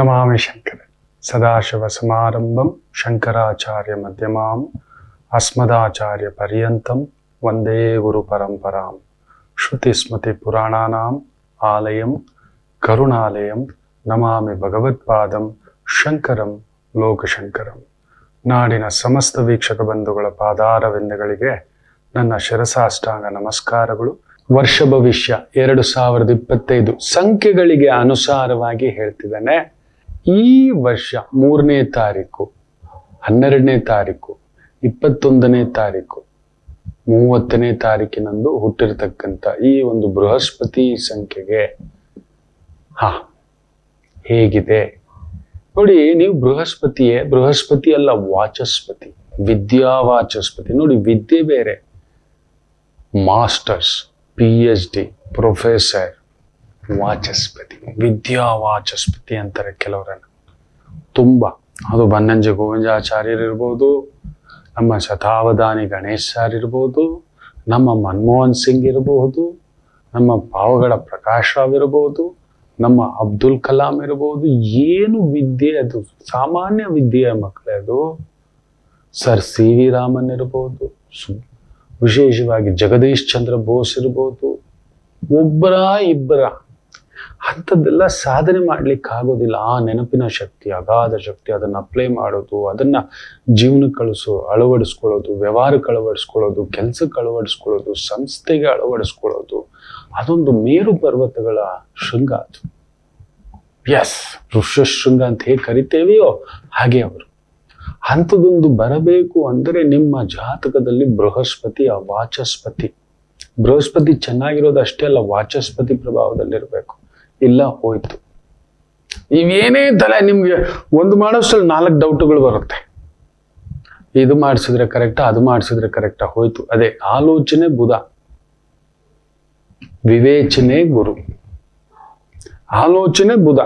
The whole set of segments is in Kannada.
ನಮಾಮಿ ಶಂಕರ ಸದಾಶಿವ ಸಮಾರಂಭಂ ಶಂಕರಾಚಾರ್ಯ ಮಧ್ಯಮಾಂ ಅಸ್ಮದಾಚಾರ್ಯ ಪರ್ಯಂತಂ ವಂದೇ ಗುರು ಪರಂಪರಾಂ ಶ್ರುತಿ ಸ್ಮೃತಿ ಪುರಾಣಾನಾಂ ಆಲಯಂ ಕರುಣಾಲಯಂ ನಮಾಮಿ ಭಗವತ್ಪಾದಂ ಶಂಕರಂ ಲೋಕಶಂಕರಂ. ನಾಡಿನ ಸಮಸ್ತ ವೀಕ್ಷಕ ಬಂಧುಗಳ ಪಾದಾರವಿಂದಗಳಿಗೆ ನನ್ನ ಶಿರಸಾಷ್ಟಾಂಗ ನಮಸ್ಕಾರಗಳು. ವರ್ಷ ಭವಿಷ್ಯ 2025 ಸಂಖ್ಯೆಗಳಿಗೆ ಅನುಸಾರವಾಗಿ ಹೇಳ್ತಿದ್ದಾನೆ. ಈ ವರ್ಷ 3ನೇ ತಾರೀಕು, 12ನೇ ತಾರೀಕು, 21ನೇ ತಾರೀಕು, 30ನೇ ತಾರೀಕಿನಂದು ಹುಟ್ಟಿರ್ತಕ್ಕಂಥ ಈ ಒಂದು ಬೃಹಸ್ಪತಿ ಸಂಖ್ಯೆಗೆ ಹೇಗಿದೆ ನೋಡಿ. ನೀವು ಬೃಹಸ್ಪತಿ ಅಲ್ಲ, ವಾಚಸ್ಪತಿ, ವಿದ್ಯಾವಾಚಸ್ಪತಿ. ನೋಡಿ, ವಿದ್ಯೆ ಬೇರೆ, ಮಾಸ್ಟರ್ಸ್, PhD, ಪ್ರೊಫೆಸರ್, ವಾಚಸ್ಪತಿ, ವಿದ್ಯಾವಾಚಸ್ಪತಿ ಅಂತಾರೆ ಕೆಲವರನ್ನು. ತುಂಬ ಅದು ಬನ್ನಂಜ ಗೋವಿಂದಾಚಾರ್ಯರಿರ್ಬೋದು, ನಮ್ಮ ಶತಾವಧಾನಿ ಗಣೇಶ್ ಸರ್ ಇರ್ಬೋದು, ನಮ್ಮ ಮನಮೋಹನ್ ಸಿಂಗ್ ಇರಬಹುದು, ನಮ್ಮ ಪಾವಗಡ ಪ್ರಕಾಶ್ ರಾವ್ ಇರಬಹುದು, ನಮ್ಮ ಅಬ್ದುಲ್ ಕಲಾಂ ಇರಬಹುದು. ಏನು ವಿದ್ಯೆ ಅದು, ಸಾಮಾನ್ಯ ವಿದ್ಯೆಯ ಮಕ್ಕಳೇ ಅದು. ಸರ್ CV ರಾಮನ್ ಇರಬಹುದು, ವಿಶೇಷವಾಗಿ ಜಗದೀಶ್ ಚಂದ್ರ ಬೋಸ್ ಇರ್ಬೋದು. ಒಬ್ಬರ ಇಬ್ಬರ ಅಂಥದ್ದೆಲ್ಲ ಸಾಧನೆ ಮಾಡ್ಲಿಕ್ಕೆ ಆಗೋದಿಲ್ಲ. ಆ ನೆನಪಿನ ಶಕ್ತಿ, ಅಗಾಧ ಶಕ್ತಿ, ಅದನ್ನು ಅಪ್ಲೈ ಮಾಡೋದು, ಅದನ್ನ ಜೀವನಕ್ಕೆ ಅಳವಡಿಸ್ಕೊಳ್ಳೋದು, ವ್ಯವಹಾರಕ್ಕೆ ಅಳವಡಿಸ್ಕೊಳ್ಳೋದು, ಕೆಲಸಕ್ಕೆ ಅಳವಡಿಸ್ಕೊಳ್ಳೋದು, ಸಂಸ್ಥೆಗೆ ಅಳವಡಿಸ್ಕೊಳ್ಳೋದು, ಅದೊಂದು ಮೇರು ಪರ್ವತಗಳ ಶೃಂಗ ಅದು. ಎಸ್, ಋಷ್ಯಶೃಂಗ ಅಂತ ಹೇಗೆ ಕರಿತೇವೆಯೋ ಹಾಗೆ ಅವರು. ಅಂಥದ್ದೊಂದು ಬರಬೇಕು ಅಂದರೆ ನಿಮ್ಮ ಜಾತಕದಲ್ಲಿ ಬೃಹಸ್ಪತಿ, ವಾಚಸ್ಪತಿ, ಬೃಹಸ್ಪತಿ ಚೆನ್ನಾಗಿರೋದು ಅಷ್ಟೇ ಅಲ್ಲ, ವಾಚಸ್ಪತಿ ಪ್ರಭಾವದಲ್ಲಿರಬೇಕು. ಇಲ್ಲ ಹೋಯ್ತು. ಇವೇನೇ ತಲೆ ನಿಮ್ಗೆ ಒಂದು ಮಾಡೋಷ್ಟರಲ್ಲಿ 4 ಡೌಟ್ಗಳು ಬರುತ್ತೆ. ಇದು ಮಾಡಿಸಿದ್ರೆ ಕರೆಕ್ಟಾ, ಅದು ಮಾಡಿಸಿದ್ರೆ ಕರೆಕ್ಟಾ, ಹೋಯ್ತು. ಅದೇ ಆಲೋಚನೆ ಬುಧ, ವಿವೇಚನೆ ಗುರು. ಆಲೋಚನೆ ಬುಧ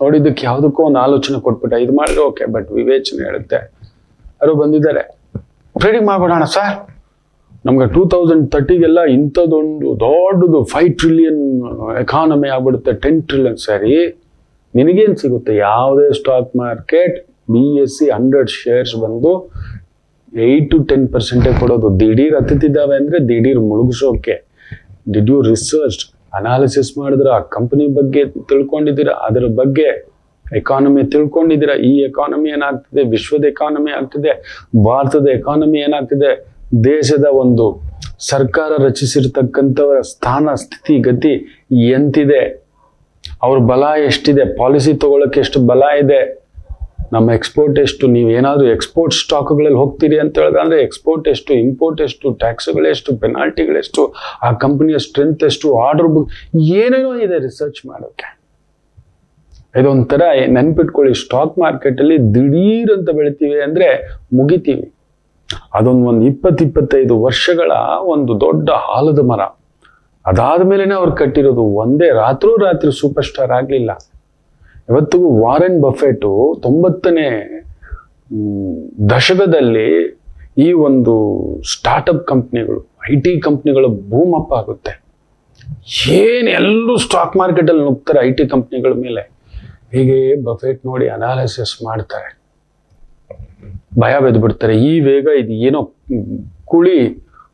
ನೋಡಿದ್ದಕ್ಕೆ ಯಾವುದಕ್ಕೂ ಒಂದು ಆಲೋಚನೆ ಕೊಟ್ಬಿಟ್ಟ, ಇದು ಮಾಡಿದ್ರೆ ಓಕೆ, ಬಟ್ ವಿವೇಚನೆ ಹೇಳುತ್ತೆ. ಯಾರು ಬಂದಿದ್ದಾರೆ, ರೆಡಿ ಮಾಡ್ಬಿಡೋಣ ಸರ್, ನಮ್ಗೆ 2030ಗೆಲ್ಲ ಇಂಥದ್ದೊಂದು ದೊಡ್ಡದು 5 ಟ್ರಿಲಿಯನ್ ಎಕಾನಮಿ ಆಗ್ಬಿಡುತ್ತೆ, 10 ಟ್ರಿಲಿಯನ್. ಸರಿ, ನಿನಗೇನು ಸಿಗುತ್ತೆ? ಯಾವುದೇ ಸ್ಟಾಕ್ ಮಾರ್ಕೆಟ್ BSE 100 ಶೇರ್ಸ್ ಬಂದು 8 to 10% ಕೊಡೋದು. ದಿಢೀರ್ ಹತ್ತಿದ್ದಾವೆ ಅಂದ್ರೆ ದಿಢೀರ್ ಮುಳುಗಿಸೋಕೆ. ಡಿಡ್ ಯು ರಿಸರ್ಚ್, ಅನಾಲಿಸಿಸ್ ಮಾಡಿದ್ರ, ಆ ಕಂಪನಿ ಬಗ್ಗೆ ತಿಳ್ಕೊಂಡಿದ್ದೀರಾ, ಅದರ ಬಗ್ಗೆ ಎಕಾನಮಿ ತಿಳ್ಕೊಂಡಿದ್ದೀರಾ? ಈ ಎಕಾನಮಿ ಏನಾಗ್ತಿದೆ, ವಿಶ್ವದ ಎಕಾನಮಿ ಆಗ್ತಿದೆ, ಭಾರತದ ಎಕಾನಮಿ ಏನಾಗ್ತಿದೆ, ದೇಶದ ಒಂದು ಸರ್ಕಾರ ರಚಿಸಿರ್ತಕ್ಕಂಥವರ ಸ್ಥಾನ, ಸ್ಥಿತಿ, ಗತಿ ಎಂತಿದೆ, ಅವ್ರ ಬಲ ಎಷ್ಟಿದೆ, ಪಾಲಿಸಿ ತಗೊಳಕ್ಕೆ ಎಷ್ಟು ಬಲ ಇದೆ, ನಮ್ಮ ಎಕ್ಸ್ಪೋರ್ಟ್ ಎಷ್ಟು. ನೀವೇನಾದ್ರೂ ಎಕ್ಸ್ಪೋರ್ಟ್ ಸ್ಟಾಕ್ಗಳಲ್ಲಿ ಹೋಗ್ತೀರಿ ಅಂತ ಹೇಳಿದ್ರೆ ಎಕ್ಸ್ಪೋರ್ಟ್ ಎಷ್ಟು, ಇಂಪೋರ್ಟ್ ಎಷ್ಟು, ಟ್ಯಾಕ್ಸ್ಗಳೆಷ್ಟು, ಪೆನಾಲ್ಟಿಗಳೆಷ್ಟು, ಆ ಕಂಪನಿಯ ಸ್ಟ್ರೆಂತ್ ಎಷ್ಟು, ಆರ್ಡರ್ ಬುಕ್, ಏನೇನೋ ಇದೆ ರಿಸರ್ಚ್ ಮಾಡೋಕೆ. ಇದೊಂಥರ ನೆನ್ಪಿಟ್ಕೊಳ್ಳಿ, ಸ್ಟಾಕ್ ಮಾರ್ಕೆಟಲ್ಲಿ ದಿಢೀರ್ ಅಂತ ಬೆಳಿತೀವಿ ಅಂದ್ರೆ ಮುಗಿತೀವಿ. ಅದೊಂದು 20-25 ವರ್ಷಗಳ ಒಂದು ದೊಡ್ಡ ಆಲದ ಮರ. ಅದಾದ ಮೇಲೆನೆ ಅವ್ರು ಕಟ್ಟಿರೋದು. ಒಂದೇ ರಾತ್ರಿ ಸೂಪರ್ ಸ್ಟಾರ್ ಆಗ್ಲಿಲ್ಲ. ಇವತ್ತಿಗೂ ವಾರೆನ್ ಬಫೆಟ್ 90ನೇ ದಶಕದಲ್ಲಿ ಈ ಒಂದು ಸ್ಟಾರ್ಟ್ಅಪ್ ಕಂಪ್ನಿಗಳು, IT ಕಂಪ್ನಿಗಳು ಬೂಮ್ ಅಪ್ ಆಗುತ್ತೆ. ಎಲ್ಲರೂ ಸ್ಟಾಕ್ ಮಾರ್ಕೆಟ್ ಅಲ್ಲಿ ನುಗ್ತಾರೆ IT ಕಂಪ್ನಿಗಳ ಮೇಲೆ. ಹೀಗೆ ಬಫೆಟ್ ನೋಡಿ ಅನಾಲಿಸಿಸ್ ಮಾಡ್ತಾರೆ, ಭಯ ಬಿಡ್ತಾರೆ. ಈ ವೇಗ ಇದು ಏನೋ ಕುಳಿ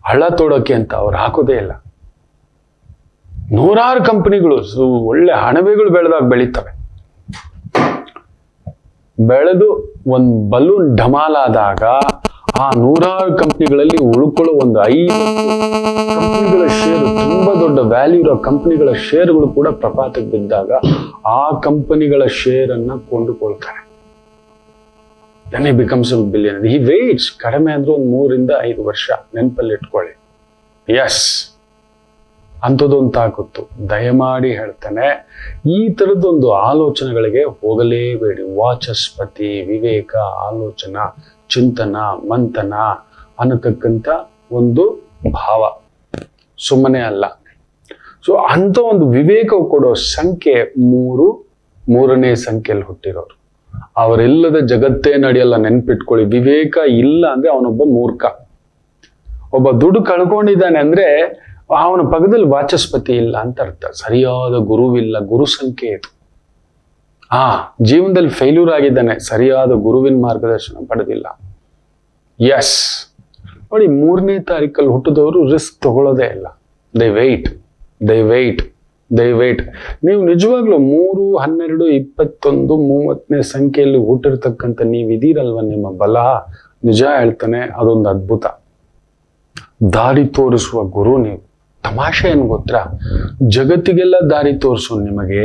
ಹಳ್ಳ ತೋಡೋಕೆ ಅಂತ ಅವ್ರು ಹಾಕೋದೇ ಇಲ್ಲ. 100 ಕಂಪನಿಗಳು ಒಳ್ಳೆ ಹಣವೆಗಳು ಬೆಳೀತವೆ. ಬೆಳೆದು ಒಂದು ಬಲೂನ್ ಢಮಾಲಾದಾಗ ಆ 100 ಕಂಪನಿಗಳಲ್ಲಿ ಉಳ್ಕೊಳ್ಳೋ ಒಂದು 5 ಕಂಪನಿಗಳ ಶೇರ್, ತುಂಬಾ ದೊಡ್ಡ ವ್ಯಾಲ್ಯೂ ಇರೋ ಕಂಪನಿಗಳ ಶೇರ್ಗಳು ಕೂಡ ಪ್ರಪಾತಕ್ಕೆ ಬಿದ್ದಾಗ ಆ ಕಂಪನಿಗಳ ಶೇರ್ ಅನ್ನ ಕೊಂಡುಕೊಳ್ತಾರೆ. then he becomes a billionaire. He waits, ಕಡಿಮೆ ಅಂದ್ರೆ ಒಂದು 3-5 ವರ್ಷ, ನೆನಪಲ್ಲಿ ಇಟ್ಕೊಳ್ಳಿ. ಎಸ್, ಅಂಥದ್ದೊಂದು ತಾಕತ್ತು. ದಯಮಾಡಿ ಹೇಳ್ತಾನೆ, ಈ ಥರದ್ದೊಂದು ಆಲೋಚನೆಗಳಿಗೆ ಹೋಗಲೇಬೇಡಿ. ವಾಚಸ್ಪತಿ, ವಿವೇಕ, ಆಲೋಚನಾ, ಚಿಂತನ, ಮಂಥನ ಅನ್ನತಕ್ಕಂಥ ಒಂದು ಭಾವ ಸುಮ್ಮನೆ ಅಲ್ಲ. ಸೊ ಅಂಥ ಒಂದು ವಿವೇಕ ಕೊಡೋ ಸಂಖ್ಯೆ 3ನೇ ಸಂಖ್ಯೆಯಲ್ಲಿ ಹುಟ್ಟಿರೋರು. ಅವರಿಲ್ಲದ ಜಗತ್ತೇ ನಡೆಯಲ್ಲ, ನೆನ್ಪಿಟ್ಕೊಳ್ಳಿ. ವಿವೇಕ ಇಲ್ಲ ಅಂದ್ರೆ ಅವನೊಬ್ಬ ಮೂರ್ಖ. ಒಬ್ಬ ದುಡ್ಡು ಕಳ್ಕೊಂಡಿದ್ದಾನೆ ಅಂದ್ರೆ ಅವನ ಪಕ್ಕದಲ್ಲಿ ವಾಚಸ್ಪತಿ ಇಲ್ಲ ಅಂತ ಅರ್ಥ. ಸರಿಯಾದ ಗುರುವಿಲ್ಲ, ಗುರು ಸಂಖ್ಯೆ ಇದು. ಜೀವನದಲ್ಲಿ ಫೇಲ್ಯೂರ್ ಆಗಿದ್ದಾನೆ, ಸರಿಯಾದ ಗುರುವಿನ ಮಾರ್ಗದರ್ಶನ ಪಡೆದಿಲ್ಲ. ಎಸ್, ನೋಡಿ 3ನೇ ತಾರೀಕಲ್ಲಿ ಹುಟ್ಟಿದವರು ರಿಸ್ಕ್ ತಗೊಳ್ಳೋದೇ ಇಲ್ಲ. ದೇ ವೆಯ್ಟ್. ನೀವು ನಿಜವಾಗ್ಲೂ 3, 12, 21, 30ನೇ ಸಂಖ್ಯೆಯಲ್ಲಿ ಹುಟ್ಟಿರ್ತಕ್ಕಂಥ ನೀವಿದೀರಲ್ವ, ನಿಮ್ಮ ಬಲ ನಿಜ ಹೇಳ್ತಾನೆ ಅದೊಂದು ಅದ್ಭುತ. ದಾರಿ ತೋರಿಸುವ ಗುರು ನೀವು. ತಮಾಷೆ ಏನು ಗೊತ್ತಾ, ಜಗತ್ತಿಗೆಲ್ಲ ದಾರಿ ತೋರಿಸು ನಿಮಗೆ.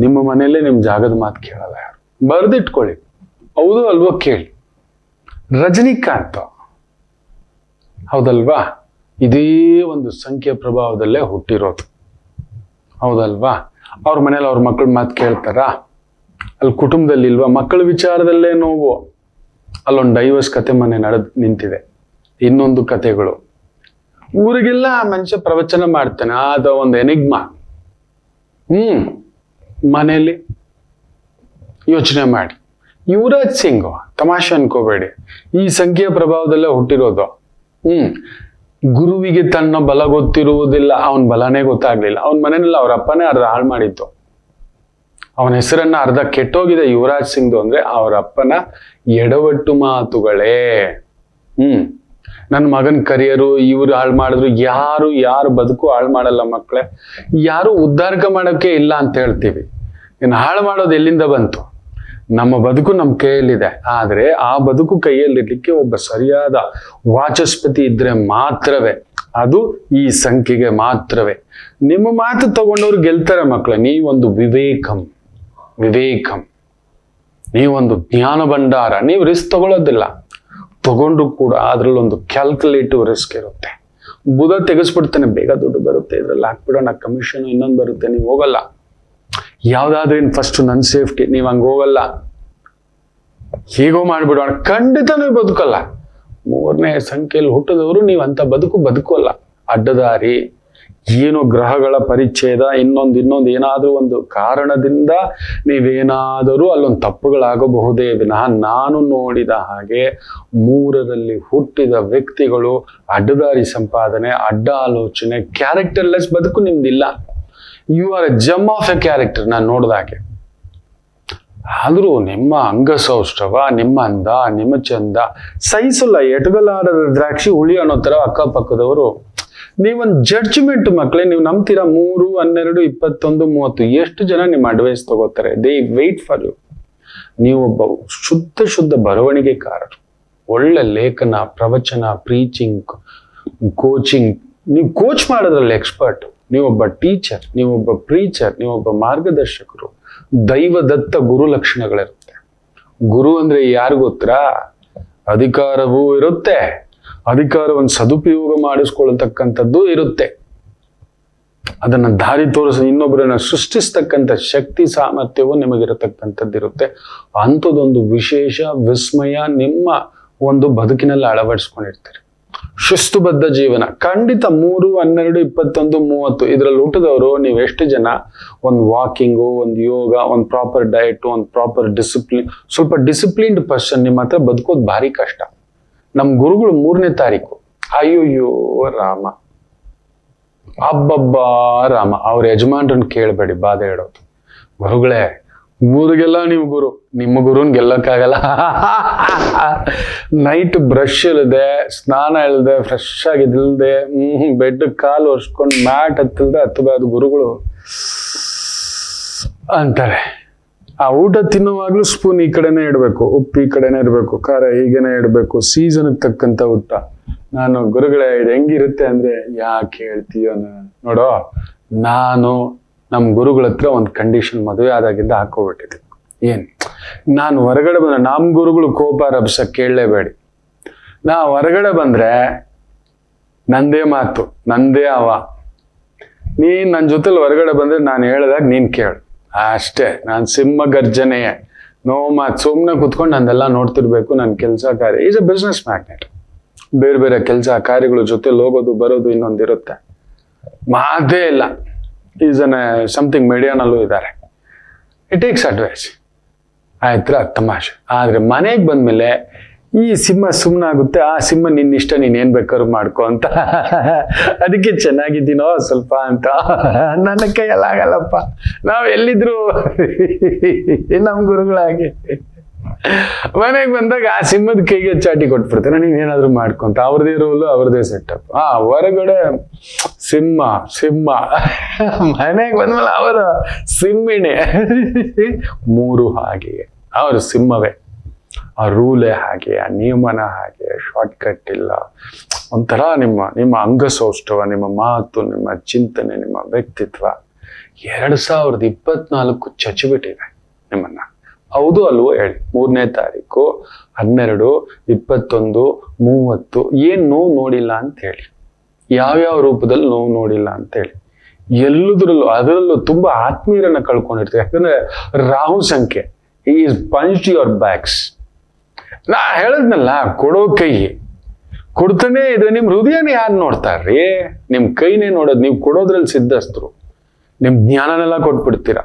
ನಿಮ್ಮ ಮನೆಯಲ್ಲೇ ನಿಮ್ಮ ಜಾಗದ ಮಾತು ಕೇಳಲ್ಲ ಯಾರು. ಬರೆದಿಟ್ಕೊಳ್ಳಿ, ಹೌದು ಅಲ್ವೋ ಕೇಳಿ. ರಜನಿಕಾಂತ್ ಹೌದಲ್ವಾ, ಇದೇ ಒಂದು ಸಂಖ್ಯೆ ಪ್ರಭಾವದಲ್ಲೇ ಹುಟ್ಟಿರೋದು, ಹೌದಲ್ವಾ? ಅವ್ರ ಮನೇಲಿ ಅವ್ರ ಮಕ್ಕಳ ಮಾತು ಕೇಳ್ತಾರ? ಅಲ್ಲಿ ಕುಟುಂಬದಲ್ಲಿ ಇಲ್ವಾ? ಮಕ್ಕಳ ವಿಚಾರದಲ್ಲೇ ನೋವು. ಅಲ್ಲೊಂದು ಡೈವರ್ಸ್ ಕತೆ ಮನೆ ನಡೆದು ನಿಂತಿದೆ, ಇನ್ನೊಂದು ಕತೆಗಳು. ಊರಿಗೆಲ್ಲ ಆ ಮನುಷ್ಯ ಪ್ರವಚನ ಮಾಡ್ತಾನೆ, ಅದ ಒಂದು ಎನಿಗ್ಮಾ. ಮನೆಯಲ್ಲಿ ಯೋಚನೆ ಮಾಡಿ. ಯುವರಾಜ್ ಸಿಂಗ್ ತಮಾಷೆ ಅನ್ಕೋಬೇಡಿ, ಈ ಸಂಖ್ಯೆಯ ಪ್ರಭಾವದಲ್ಲೇ ಹುಟ್ಟಿರೋದು. ಗುರುವಿಗೆ ತನ್ನ ಬಲ ಗೊತ್ತಿರುವುದಿಲ್ಲ, ಅವನ ಬಲನೇ ಗೊತ್ತಾಗ್ಲಿಲ್ಲ. ಅವನ ಮನೆಯಲ್ಲಿ ಅವ್ರ ಅಪ್ಪನೇ ಅರ್ಧ ಹಾಳು ಮಾಡಿತ್ತು, ಅವನ ಹೆಸರನ್ನ ಅರ್ಧ ಕೆಟ್ಟೋಗಿದೆ. ಯುವರಾಜ್ ಸಿಂಗ್ದು ಅಂದ್ರೆ ಅವರ ಅಪ್ಪನ ಎಡವಟ್ಟು ಮಾತುಗಳೇ. ನನ್ನ ಮಗನ ಕರಿಯರು ಇವ್ರು ಹಾಳು ಮಾಡಿದ್ರು. ಯಾರು ಬದುಕು ಹಾಳು ಮಾಡಲ್ಲ ಮಕ್ಕಳೇ, ಯಾರು ಉದ್ಧಾರಕ ಮಾಡೋಕೆ ಇಲ್ಲ ಅಂತ ಹೇಳ್ತೀವಿ. ಇನ್ನು ಹಾಳು ಮಾಡೋದು ಎಲ್ಲಿಂದ ಬಂತು? ನಮ್ಮ ಬದುಕು ನಮ್ಮ ಕೈಯಲ್ಲಿದೆ. ಆದ್ರೆ ಆ ಬದುಕು ಕೈಯಲ್ಲಿರ್ಲಿಕ್ಕೆ ಒಬ್ಬ ಸರಿಯಾದ ವಾಚಸ್ಪತಿ ಇದ್ರೆ ಮಾತ್ರವೇ, ಅದು ಈ ಸಂಖ್ಯೆಗೆ ಮಾತ್ರವೇ. ನಿಮ್ಮ ಮಾತು ತಗೊಂಡವ್ರು ಗೆಲ್ತಾರೆ ಮಕ್ಕಳೇ. ನೀವೊಂದು ವಿವೇಕಂ, ನೀವೊಂದು ಜ್ಞಾನ ಭಂಡಾರ. ನೀವು ರಿಸ್ಕ್ ತಗೊಳ್ಳೋದಿಲ್ಲ, ತಗೊಂಡು ಕೂಡ ಅದ್ರಲ್ಲೊಂದು ಕ್ಯಾಲ್ಕುಲೇಟಿವ್ ರಿಸ್ಕ್ ಇರುತ್ತೆ. ಬುಧ ತೆಗೆಸ್ಬಿಡ್ತಾನೆ, ಬೇಗ ದುಡ್ಡು ಬರುತ್ತೆ, ಇದ್ರಲ್ಲಿ ಹಾಕ್ಬಿಡೋಣ ಕಮಿಷನ್, ಇನ್ನೊಂದು ಬರುತ್ತೆ. ನೀವು ಹೋಗಲ್ಲ. ಯಾವ್ದಾದ್ರೇನು ಫಸ್ಟ್ ನನ್ನ ಸೇಫ್ಟಿ, ನೀವು ಹಂಗೆ ಹೋಗಲ್ಲ. ಹೀಗೋ ಮಾಡ್ಬಿಡೋಣ, ಖಂಡಿತ ನೀವು ಬದುಕಲ್ಲ. 3ನೇ ಸಂಖ್ಯೆಯಲ್ಲಿ ಹುಟ್ಟಿದವರು ನೀವು ಅಂತ ಬದುಕಲ್ಲ. ಅಡ್ಡದಾರಿ, ಏನೋ ಗ್ರಹಗಳ ಪರಿಚ್ಛೇದ, ಇನ್ನೊಂದು ಏನಾದ್ರೂ ಒಂದು ಕಾರಣದಿಂದ ನೀವೇನಾದರೂ ಅಲ್ಲೊಂದು ತಪ್ಪುಗಳಾಗಬಹುದೇ ವಿನಃ ನಾನು ನೋಡಿದ ಹಾಗೆ 3ರಲ್ಲಿ ಹುಟ್ಟಿದ ವ್ಯಕ್ತಿಗಳು ಅಡ್ಡದಾರಿ ಸಂಪಾದನೆ, ಅಡ್ಡ ಆಲೋಚನೆ, ಕ್ಯಾರೆಕ್ಟರ್ಲೆಸ್ ಬದುಕು ನಿಮ್ದಿಲ್ಲ. You are a gem of a character. ನಾನು ನೋಡ್ದಾಗೆ. ಆದ್ರೂ ನಿಮ್ಮ ಅಂಗಸೌಷ್ಠವ, ನಿಮ್ಮ ಅಂದ, ನಿಮ್ಮ ಚಂದ ಸಹಿಸಲ್ಲ. ಎಟಗಲಾರದ ದ್ರಾಕ್ಷಿ ಹುಳಿ ಅನ್ನೋ ತರ ಅಕ್ಕಪಕ್ಕದವರು. ನೀವೊಂದು ಜಡ್ಜ್ಮೆಂಟ್ ಮಕ್ಕಳೇ, ನೀವು ನಂಬ್ತೀರಾ? 3, 12, 21, 30 ಎಷ್ಟು ಜನ ನಿಮ್ಮ ಅಡ್ವೈಸ್ ತಗೋತಾರೆ? They wait for you. ನೀವೊಬ್ಬ ಶುದ್ಧ ಬರವಣಿಗೆಕಾರರು. ಒಳ್ಳೆ ಲೇಖನ, ಪ್ರವಚನ, ಪ್ರೀಚಿಂಗ್, ಕೋಚಿಂಗ್. ನೀವು ಕೋಚ್ ಮಾಡೋದ್ರಲ್ಲಿ ಎಕ್ಸ್ಪರ್ಟ್. ನೀವೊಬ್ಬ ಟೀಚರ್, ನೀವೊಬ್ಬ ಪ್ರೀಚರ್, ನೀವೊಬ್ಬ ಮಾರ್ಗದರ್ಶಕರು. ದೈವದತ್ತ ಗುರು ಲಕ್ಷಣಗಳಿರುತ್ತೆ. ಗುರು ಅಂದ್ರೆ ಯಾರು ಗೊತ್ತಾ? ಅಧಿಕಾರವೂ ಇರುತ್ತೆ, ಅಧಿಕಾರವನ್ನು ಸದುಪಯೋಗ ಮಾಡಿಸ್ಕೊಳ್ತಕ್ಕಂಥದ್ದು ಇರುತ್ತೆ. ಅದನ್ನ ದಾರಿ ತೋರಿಸ ಇನ್ನೊಬ್ಬರನ್ನ ಸೃಷ್ಟಿಸ್ತಕ್ಕಂಥ ಶಕ್ತಿ ಸಾಮರ್ಥ್ಯವೂ ನಿಮಗಿರತಕ್ಕಂಥದ್ದು ಇರುತ್ತೆ. ಅಂಥದ್ದೊಂದು ವಿಶೇಷ ವಿಸ್ಮಯ ನಿಮ್ಮ ಒಂದು ಬದುಕಿನಲ್ಲಿ ಅಳವಡಿಸ್ಕೊಂಡಿರ್ತೀರಿ. ಶಿಸ್ತುಬದ್ಧ ಜೀವನ ಖಂಡಿತ. 3, 12, 21, 30 ಇದರಲ್ಲಿ ಹುಟ್ಟಿದವರು ನೀವು ಎಷ್ಟು ಜನ ಒಂದು ವಾಕಿಂಗು, ಒಂದು ಯೋಗ, ಒಂದು ಪ್ರಾಪರ್ ಡಯಟ್, ಒಂದು ಪ್ರಾಪರ್ ಡಿಸಿಪ್ಲಿನ್, ಸ್ವಲ್ಪ ಡಿಸಿಪ್ಲಿನ್ಡ್ ಪರ್ಸನ್ ನಿಮ್ಮ ಹತ್ರ ಬದುಕೋದು ಭಾರಿ ಕಷ್ಟ. ನಮ್ಮ ಗುರುಗಳು 3ನೇ ತಾರೀಕು, ಅಯ್ಯೋ ರಾಮ, ಅಬ್ಬಬ್ಬಾ ರಾಮ. ಅವ್ರ ಯಜಮಾನ್ರನ್ನ ಕೇಳಬೇಡಿ ಬಾಧೆ ಹೇಳೋದು. ಗುರುಗಳೇ, ಊರಿಗೆಲ್ಲ ನೀವು ಗುರು, ನಿಮ್ಮ ಗುರುನ್ ಗೆಲ್ಲಕ್ಕಾಗಲ್ಲ. ನೈಟ್ ಬ್ರಷ್ ಇಲ್ಲದೆ, ಸ್ನಾನ ಇಲ್ಲದೆ, ಫ್ರೆಶ್ ಆಗಿದಿಲ್ದೆ, ಬೆಡ್ ಕಾಲು ಒರ್ಸ್ಕೊಂಡು ಮ್ಯಾಟ್ ಹತ್ತಿಲ್ದೆ ಹತ್ತಬಾರ್ದು ಗುರುಗಳು ಅಂತಾರೆ. ಆ ಊಟ ತಿನ್ನುವಾಗ್ಲೂ ಸ್ಪೂನ್ ಈ ಕಡೆನೇ ಇಡಬೇಕು, ಉಪ್ಪು ಈ ಕಡೆನೇ ಇಡಬೇಕು, ಖಾರ ಹೀಗೇನೆ ಇಡಬೇಕು, ಸೀಸನ್ಗೆ ತಕ್ಕಂತ ಊಟ. ನಾನು ಗುರುಗಳೇ ಇದು ಹೆಂಗಿರುತ್ತೆ ಅಂದ್ರೆ, ಯಾಕೆ ಹೇಳ್ತೀಯೋ ನೋಡೋ, ನಾನು ನಮ್ಮ ಗುರುಗಳ ಹತ್ರ ಒಂದು ಕಂಡೀಷನ್ ಮದುವೆ ಆದಾಗಿಂದ ಹಾಕೋಬಿಟ್ಟಿದ್ದೆ. ಏನ್, ನಾನು ಹೊರಗಡೆ ಬಂದ್ರೆ ನಮ್ಮ ಗುರುಗಳು ಕೋಪ ರಭಸ ಕೇಳಲೇಬೇಡಿ. ನಾ ಹೊರಗಡೆ ಬಂದ್ರೆ ನಂದೇ ಮಾತು, ನಂದೇ ಅವ. ನೀನ್ ನನ್ನ ಜೊತೆಲಿ ಹೊರಗಡೆ ಬಂದ್ರೆ ನಾನು ಹೇಳ್ದಾಗ ನೀನ್ ಕೇಳು ಅಷ್ಟೇ. ನಾನು ಸಿಂಹ ಗರ್ಜನೆಯೇ, ನೋ ಮಾತು. ಸುಮ್ಮನೆ ಕುತ್ಕೊಂಡು ನಂದೆಲ್ಲ ನೋಡ್ತಿರ್ಬೇಕು. ನನ್ನ ಕೆಲಸ ಕಾರ್ಯ ಈಸ್ ಅ ಬಿಸ್ನೆಸ್ ಮ್ಯಾಗ್ನೆಟ್. ಬೇರೆ ಬೇರೆ ಕೆಲಸ ಕಾರ್ಯಗಳ ಜೊತೆಲಿ ಹೋಗೋದು ಬರೋದು ಇನ್ನೊಂದಿರುತ್ತೆ, ಮಾತೇ ಇಲ್ಲ. ಈಸ್ ಅನ್ ಸಮಥಿಂಗ್ ಮೀಡಿಯಾನಲ್ಲೂ ಇದ್ದಾರೆ. ಇಟ್ ಟೇಕ್ಸ್ ಅಡ್ವೈಸ್, ಆಯ್ತಾ? ತಮಾಷೆ. ಆದ್ರೆ ಮನೆಗೆ ಬಂದ್ಮೇಲೆ ಈ ಸಿಂಹ ಸುಮ್ಮನಾಗುತ್ತೆ, ಆ ಸಿಂಹ ನಿನ್ನಿಷ್ಟ, ನೀನ್ ಏನ್ ಬೇಕಾದ್ರು ಮಾಡ್ಕೊ ಅಂತ. ಅದಕ್ಕೆ ಚೆನ್ನಾಗಿದ್ದೀನೋ ಸ್ವಲ್ಪ ಅಂತ. ನನ್ನ ಕೈಯಲ್ಲಿ ಆಗಲ್ಲಪ್ಪ, ನಾವ್ ಎಲ್ಲಿದ್ರು ನಮ್ ಗುರುಗಳಾಗಿ ಮನೆಗೆ ಬಂದಾಗ ಆ ಸಿಂಹದ ಕೈಗೆ ಚಾಟಿ ಕೊಟ್ಬಿಡ್ತಾರೆ, ನೀವೇನಾದ್ರೂ ಮಾಡ್ಕೊಂತ. ಅವ್ರದೇ ರೋಲು, ಅವ್ರದೇ ಸೆಟಪ್. ಹೊರಗಡೆ ಸಿಂಹ ಮನೆಗೆ ಬಂದ್ಮೇಲೆ ಅವರ ಸಿಂಹಿಣೆ. ಮೂರು ಹಾಗೆ ಅವ್ರ ಸಿಂಹವೇ. ಆ ರೂಲೇ ಹಾಗೆ, ಆ ನಿಯಮನ ಹಾಗೆ, ಶಾರ್ಟ್ ಕಟ್ ಇಲ್ಲ. ಒಂಥರ ನಿಮ್ಮ ಅಂಗಸೌಷ್ಠವ, ನಿಮ್ಮ ಮಾತು, ನಿಮ್ಮ ಚಿಂತನೆ, ನಿಮ್ಮ ವ್ಯಕ್ತಿತ್ವ 2024 ಚಚ್ಚಿಬಿಟ್ಟಿದೆ ನಿಮ್ಮನ್ನ. ಹೌದು ಅಲ್ವೋ ಹೇಳಿ? 3ನೇ ತಾರೀಕು 12, 21, 30 ಏನ್ ನೋವು ನೋಡಿಲ್ಲ ಅಂತ ಹೇಳಿ, ಯಾವ್ಯಾವ ರೂಪದಲ್ಲಿ ನೋವು ನೋಡಿಲ್ಲ ಅಂತ ಹೇಳಿ. ಎಲ್ಲದ್ರಲ್ಲೂ ಅದರಲ್ಲೂ ತುಂಬಾ ಆತ್ಮೀಯರನ್ನ ಕಳ್ಕೊಂಡಿರ್ತೀವಿ. ಯಾಕಂದ್ರೆ ರಾಹು ಸಂಖ್ಯೆ ಈಸ್ ಪಂಚ್ಡ್ ಯುವರ್ ಬ್ಯಾಕ್ಸ್. ನಾ ಹೇಳದ್ನಲ್ಲ, ಕೊಡೋ ಕೈ ಕೊಡ್ತಾನೆ ಇದ್ರೆ ನಿಮ್ ಹೃದಯನ ಯಾರು ನೋಡ್ತಾರ್ರಿ? ನಿಮ್ ಕೈನೇ ನೋಡೋದು. ನೀವು ಕೊಡೋದ್ರಲ್ಲಿ ಸಿದ್ಧಸ್ಥರು. ನಿಮ್ ಜ್ಞಾನನೆಲ್ಲ ಕೊಟ್ಬಿಡ್ತೀರಾ.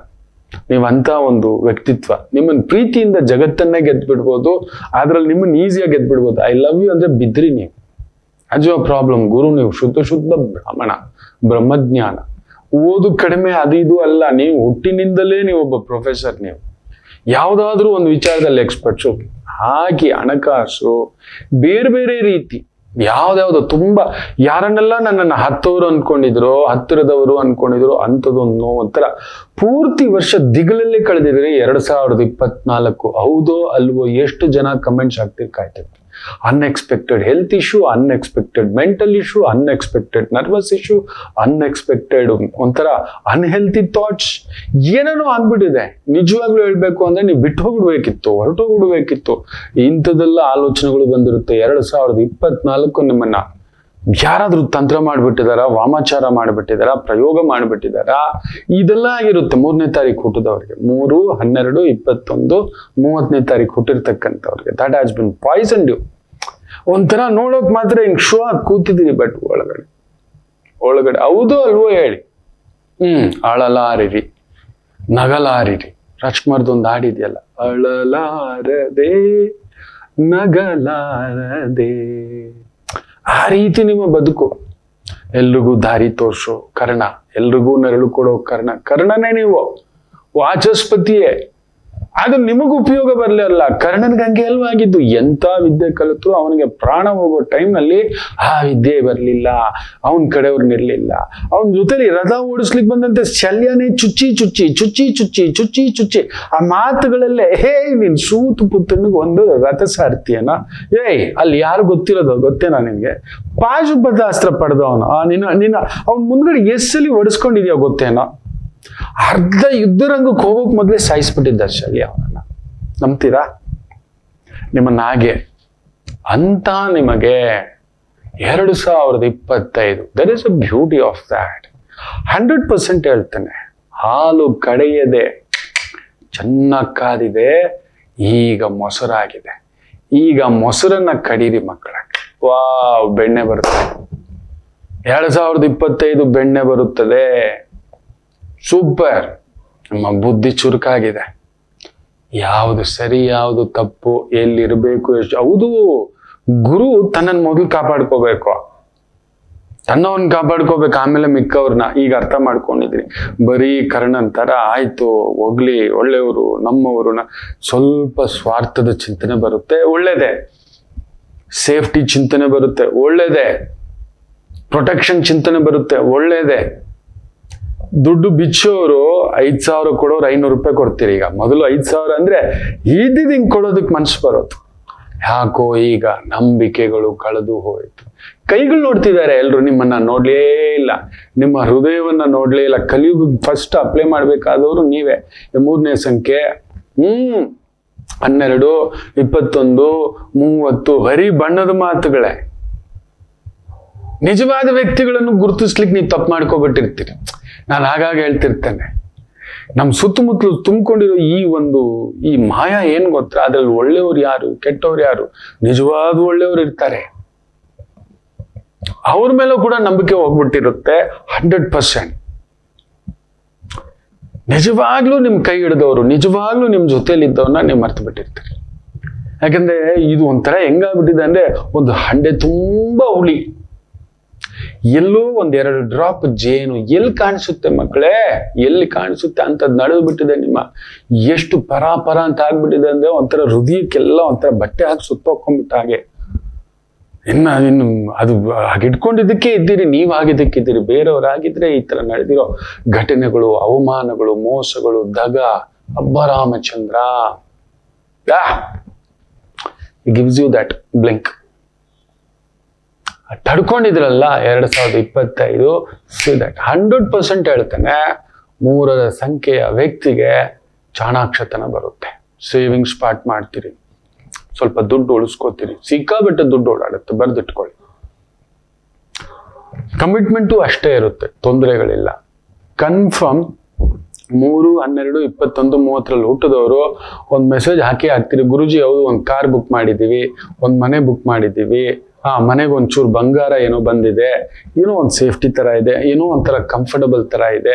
ನೀವಂತ ಒಂದು ವ್ಯಕ್ತಿತ್ವ. ನಿಮ್ಮನ್ನ ಪ್ರೀತಿಯಿಂದ ಜಗತ್ತನ್ನೇ ಗೆದ್ಬಿಡ್ಬೋದು, ಅದ್ರಲ್ಲಿ ನಿಮ್ಮನ್ನ ಈಸಿಯಾಗಿ ಗೆದ್ಬಿಡ್ಬೋದು. ಐ ಲವ್ ಯು ಅಂದ್ರೆ ಬಿದ್ರಿ ನೀವು. ಅಜೋ ಪ್ರಾಬ್ಲಮ್. ಗುರು ನೀವು ಶುದ್ಧ ಬ್ರಾಹ್ಮಣ, ಬ್ರಹ್ಮಜ್ಞಾನ. ಓದು ಕಡಿಮೆ ಅದು ಇದು ಅಲ್ಲ, ನೀವು ಹುಟ್ಟಿನಿಂದಲೇ ನೀವೊಬ್ಬ ಪ್ರೊಫೆಸರ್. ನೀವು ಯಾವ್ದಾದ್ರೂ ಒಂದು ವಿಚಾರದಲ್ಲಿ ಎಕ್ಸ್ಪರ್ಟ್ಸು. ಹಾಗೆ ಹಣಕಾಸು, ಬೇರೆ ಬೇರೆ ರೀತಿ ಯಾವ್ದಾವ್ದು ತುಂಬಾ ಯಾರನ್ನೆಲ್ಲ ನನ್ನನ್ನು ಹತ್ತವರು ಅನ್ಕೊಂಡಿದ್ರು, ಹತ್ತಿರದವರು ಅನ್ಕೊಂಡಿದ್ರು, ಅಂಥದ್ದೊಂದು ಒಂಥರ ಪೂರ್ತಿ ವರ್ಷ ದಿಗಲಲ್ಲೇ ಕಳೆದಿದ್ರೆ 2024. ಹೌದೋ ಅಲ್ವೋ? ಎಷ್ಟು ಜನ ಕಮೆಂಟ್ಸ್ ಹಾಕ್ತಿರ್ ಕಾಯ್ತಿರ್ತಾರೆ. Unexpected health issue, unexpected mental issue, unexpected nervous issue, unexpected ಒಂಥರ ಅನ್ಹೆಲ್ತಿ ಥಾಟ್ಸ್, ಏನೇನೋ ಆಗ್ಬಿಟ್ಟಿದೆ. ನಿಜವಾಗ್ಲೂ ಹೇಳ್ಬೇಕು ಅಂದ್ರೆ ನೀವು ಬಿಟ್ಟು ಹೋಗ್ಬಿಡ್ಬೇಕಿತ್ತು, ಹೊರಟೋಗ್ಬಿಡ್ಬೇಕಿತ್ತು. ಇಂಥದ್ದೆಲ್ಲ ಆಲೋಚನೆಗಳು ಬಂದಿರುತ್ತೆ. 2024 ನಿಮ್ಮನ್ನ ಯಾರಾದ್ರೂ ತಂತ್ರ ಮಾಡ್ಬಿಟ್ಟಿದಾರ, ವಾಮಾಚಾರ ಮಾಡ್ಬಿಟ್ಟಿದಾರ, ಪ್ರಯೋಗ ಮಾಡ್ಬಿಟ್ಟಿದಾರ, ಇದೆಲ್ಲ ಆಗಿರುತ್ತೆ. 3ನೇ ತಾರೀಕು ಹುಟ್ಟಿದವ್ರಿಗೆ, 3, 12, 21, 30ನೇ ತಾರೀಕು ಹುಟ್ಟಿರ್ತಕ್ಕಂಥವ್ರಿಗೆ ದಟ್ ಹ್ಯಾಸ್ ಬಿನ್ ಪಾಯ್ಸನ್ಡ್ ಯು. ಒಂಥರ ನೋಡೋಕ್ ಮಾತ್ರ ಹಿಂಗ್ ಶೋ ಆಗಿ ಕೂತಿದ್ದೀರಿ, ಬಟ್ ಒಳಗಡೆ ಹೌದು ಅಲ್ವೋ ಹೇಳಿ? ಅಳಲಾರಿರಿ, ನಗಲಾರಿರಿ. ರಾಜ್ಕುಮಾರ್ದೊಂದು ಹಾಡಿದೆಯಲ್ಲ, ಅಳಲಾರದೆ ನಗಲಾರದೆ. ಆ ರೀತಿ ನಿಮ್ಮ ಬದುಕು. ಎಲ್ರಿಗೂ ದಾರಿ ತೋರ್ಸೋ ಕರ್ಣ, ಎಲ್ರಿಗೂ ನೆರಳು ಕೊಡೋ ಕರ್ಣನೇ ನೀವು, ವಾಚಸ್ಪತಿಯೇ. ಅದು ನಿಮಗೂ ಉಪಯೋಗ ಬರಲಿಲ್ಲ. ಕರ್ಣನ್ಗೆ ಹಂಗೆ ಅಲ್ವಾ ಆಗಿದ್ದು? ಎಂತ ವಿದ್ಯೆ ಕಲಿತು ಅವನಿಗೆ ಪ್ರಾಣ ಹೋಗೋ ಟೈಮ್ನಲ್ಲಿ ಆ ವಿದ್ಯೆ ಬರಲಿಲ್ಲ, ಅವನ ಕಡೆಯವ್ರನ್ನಿರ್ಲಿಲ್ಲ. ಅವನ ಜೊತೆಲಿ ರಥ ಓಡಿಸ್ಲಿಕ್ಕೆ ಬಂದಂತೆ ಶಲ್ಯನೇ ಚುಚ್ಚಿ ಆ ಮಾತುಗಳಲ್ಲೇ, ನೀನ್ ಸೂತು ಪುತ್ತನಿಗೆ ಒಂದು ರಥ ಸಾರ್ತಿಯನ? ಅಲ್ಲಿ ಯಾರು ಗೊತ್ತಿರೋದು ಗೊತ್ತೇನಾ ನಿನ್ಗೆ? ಪಾಶುಪತಾಸ್ತ್ರ ಪಡೆದವನು. ಅವನ್ ಮುಂದ್ಗಡೆ ಎಸ್ಸಲಿ ಹೊಡಿಸ್ಕೊಂಡಿದ್ಯೋ ಗೊತ್ತೇನೋ? ಅರ್ಧ ಯುದ್ಧರಂಗಕ್ಕೆ ಹೋಗೋಕ್ ಮೊದಲೇ ಸಾಯಿಸ್ಬಿಟ್ಟಿದ್ದ ಶಲ್ಯ ಅವನನ್ನ. ನಂಬ್ತೀರಾ? ನಿಮ್ಮನ್ನ ಹಾಗೆ ಅಂತ ನಿಮಗೆ 2025 there is a beauty of that. 100% ಹೇಳ್ತೇನೆ. ಹಾಲು ಕಡೆಯದೆ ಚೆನ್ನಾಗಿ ಕಾದಿದೆ, ಈಗ ಮೊಸರಾಗಿದೆ. ಈಗ ಮೊಸರನ್ನ ಕಡೀರಿ ಮಕ್ಕಳ. ವಾವ್, ಬೆಣ್ಣೆ ಬರುತ್ತೆ. 2025 ಬೆಣ್ಣೆ ಬರುತ್ತದೆ. ಸೂಪರ್. ನಮ್ಮ ಬುದ್ಧಿ ಚುರುಕಾಗಿದೆ. ಯಾವುದು ಸರಿ, ಯಾವುದು ತಪ್ಪು, ಎಲ್ಲಿರ್ಬೇಕು, ಎಷ್ಟು. ಹೌದು, ಗುರು ತನ್ನನ್ನು ಮೊದಲು ಕಾಪಾಡ್ಕೋಬೇಕು, ತನ್ನವನ್ನ ಕಾಪಾಡ್ಕೋಬೇಕು, ಆಮೇಲೆ ಮಿಕ್ಕವ್ರನ್ನ. ಈಗ ಅರ್ಥ ಮಾಡ್ಕೊಂಡಿದ್ರಿ. ಬರೀ ಕರ್ಣಂತರ ಆಯ್ತು ಹೋಗ್ಲಿ, ಒಳ್ಳೆಯವರು ನಮ್ಮವರು, ಸ್ವಲ್ಪ ಸ್ವಾರ್ಥದ ಚಿಂತನೆ ಬರುತ್ತೆ, ಒಳ್ಳೇದೇ. ಸೇಫ್ಟಿ ಚಿಂತನೆ ಬರುತ್ತೆ, ಒಳ್ಳೇದೇ. ಪ್ರೊಟೆಕ್ಷನ್ ಚಿಂತನೆ ಬರುತ್ತೆ, ಒಳ್ಳೇದೇ. ದುಡ್ಡು ಬಿಚ್ಚೋರು 5,000 ಕೊಡೋರು 500 ರೂಪಾಯಿ ಕೊಡ್ತೀರಿ. ಈಗ ಮೊದಲು 5,000 ಅಂದ್ರೆ ಇದ್ದಿದ್ದು ಹಿಂಗ್ ಕೊಡೋದಕ್ಕೆ ಮನ್ಸು ಬರೋದು. ಯಾಕೋ ಈಗ ನಂಬಿಕೆಗಳು ಕಳೆದು ಹೋಯ್ತು. ಕೈಗಳು ನೋಡ್ತಿದ್ದಾರೆ ಎಲ್ರು, ನಿಮ್ಮನ್ನ ನೋಡ್ಲೇ ಇಲ್ಲ, ನಿಮ್ಮ ಹೃದಯವನ್ನ ನೋಡ್ಲೇ ಇಲ್ಲ. ಕಲಿಯುಗ ಫಸ್ಟ್ ಅಪ್ಲೈ ಮಾಡ್ಬೇಕಾದವರು ನೀವೇ. 3ನೇ ಸಂಖ್ಯೆ 12, 21, 30 ಬರೀ ಬಣ್ಣದ ಮಾತುಗಳೇ. ನಿಜವಾದ ವ್ಯಕ್ತಿಗಳನ್ನು ಗುರುತಿಸ್ಲಿಕ್ಕೆ ನೀವು ತಪ್ಪು ಮಾಡ್ಕೊಬಿಟ್ಟಿರ್ತೀರಿ. ನಾನು ಹಾಗಾಗಿ ಹೇಳ್ತಿರ್ತೇನೆ, ನಮ್ಮ ಸುತ್ತಮುತ್ತಲು ತುಂಬಿಕೊಂಡಿರೋ ಈ ಮಾಯಾ ಏನ್ ಗೊತ್ತಾ? ಅದ್ರಲ್ಲಿ ಒಳ್ಳೆಯವ್ರು ಯಾರು, ಕೆಟ್ಟವ್ರು ಯಾರು? ನಿಜವಾದ ಒಳ್ಳೆಯವ್ರು ಇರ್ತಾರೆ, ಅವ್ರ ಮೇಲೂ ಕೂಡ ನಂಬಿಕೆ ಹೋಗ್ಬಿಟ್ಟಿರುತ್ತೆ 100%. ನಿಜವಾಗ್ಲೂ ನಿಮ್ ಕೈ ಹಿಡಿದವರು, ನಿಜವಾಗ್ಲೂ ನಿಮ್ ಜೊತೆಲಿದ್ದವ್ರನ್ನ ನೀವು ಮರ್ತು ಬಿಟ್ಟಿರ್ತೀರಿ. ಯಾಕಂದ್ರೆ ಇದು ಒಂಥರ ಹೆಂಗಾಗ್ಬಿಟ್ಟಿದೆ ಅಂದ್ರೆ ಒಂದು ಹಂಡೆ ತುಂಬಾ ಹುಳಿ, ಎಲ್ಲೋ ಒಂದೆರಡು ಡ್ರಾಪ್ ಜೇನು ಎಲ್ಲಿ ಕಾಣಿಸುತ್ತೆ ಮಕ್ಕಳೇ, ಎಲ್ಲಿ ಕಾಣಿಸುತ್ತೆ ಅಂತದ್ ನಡೆದು ಬಿಟ್ಟಿದೆ ನಿಮ್ಮ. ಎಷ್ಟು ಪರ ಅಂತ ಆಗ್ಬಿಟ್ಟಿದೆ ಅಂದ್ರೆ ಒಂಥರ ಹೃದಯಕ್ಕೆಲ್ಲ ಒಂಥರ ಬಟ್ಟೆ ಹಾಕಿ ಸುತ್ತೋಕೊಂಡ್ಬಿಟ್ಟ ಹಾಗೆ. ಇನ್ನು ಅದು ಹಾಗಿಟ್ಕೊಂಡಿದ್ದಕ್ಕೆ ಇದ್ದೀರಿ, ನೀವು ಆಗಿದ್ದಕ್ಕಿದ್ದೀರಿ. ಬೇರೆಯವರಾಗಿದ್ರೆ ಈ ತರ ನಡೆದಿರೋ ಘಟನೆಗಳು, ಅವಮಾನಗಳು, ಮೋಸಗಳು, ದಗ, ಅಬ್ಬ Ramachandra gives you that blink. ತಡ್ಕೊಂಡಿದ್ರಲ್ಲ 2025, ದಟ್ 100% ಹೇಳ್ತಾನೆ 3ರ ಸಂಖ್ಯೆಯ ವ್ಯಕ್ತಿಗೆ ಚಾಣಾಕ್ಷತನ ಬರುತ್ತೆ. ಸೇವಿಂಗ್ ಸ್ಟಾರ್ಟ್ ಮಾಡ್ತೀರಿ, ಸ್ವಲ್ಪ ದುಡ್ಡು ಉಳಿಸ್ಕೋತೀರಿ, ಸಿಕ್ಕಾಬಿಟ್ಟೆ ದುಡ್ಡು ಓಡಾಡುತ್ತೆ, ಬರ್ದಿಟ್ಕೊಳ್ಳಿ. ಕಮಿಟ್ಮೆಂಟು ಅಷ್ಟೇ ಇರುತ್ತೆ, ತೊಂದರೆಗಳಿಲ್ಲ. ಕನ್ಫರ್ಮ್ 3, 12, 21, 30 ಹುಟ್ಟಿದವರು ಒಂದು ಮೆಸೇಜ್ ಹಾಕ್ತೀರಿ, ಗುರುಜಿ ಹೌದು ಒಂದು ಕಾರ್ ಬುಕ್ ಮಾಡಿದ್ದೀವಿ, ಒಂದು ಮನೆ ಬುಕ್ ಮಾಡಿದ್ದೀವಿ, ಮನೆಗೆ ಒಂಚೂರು ಬಂಗಾರ ಏನೋ ಬಂದಿದೆ, ಏನೋ ಒಂದು ಸೇಫ್ಟಿ ತರ ಇದೆ, ಏನೋ ಒಂಥರ ಕಂಫರ್ಟಬಲ್ ತರ ಇದೆ,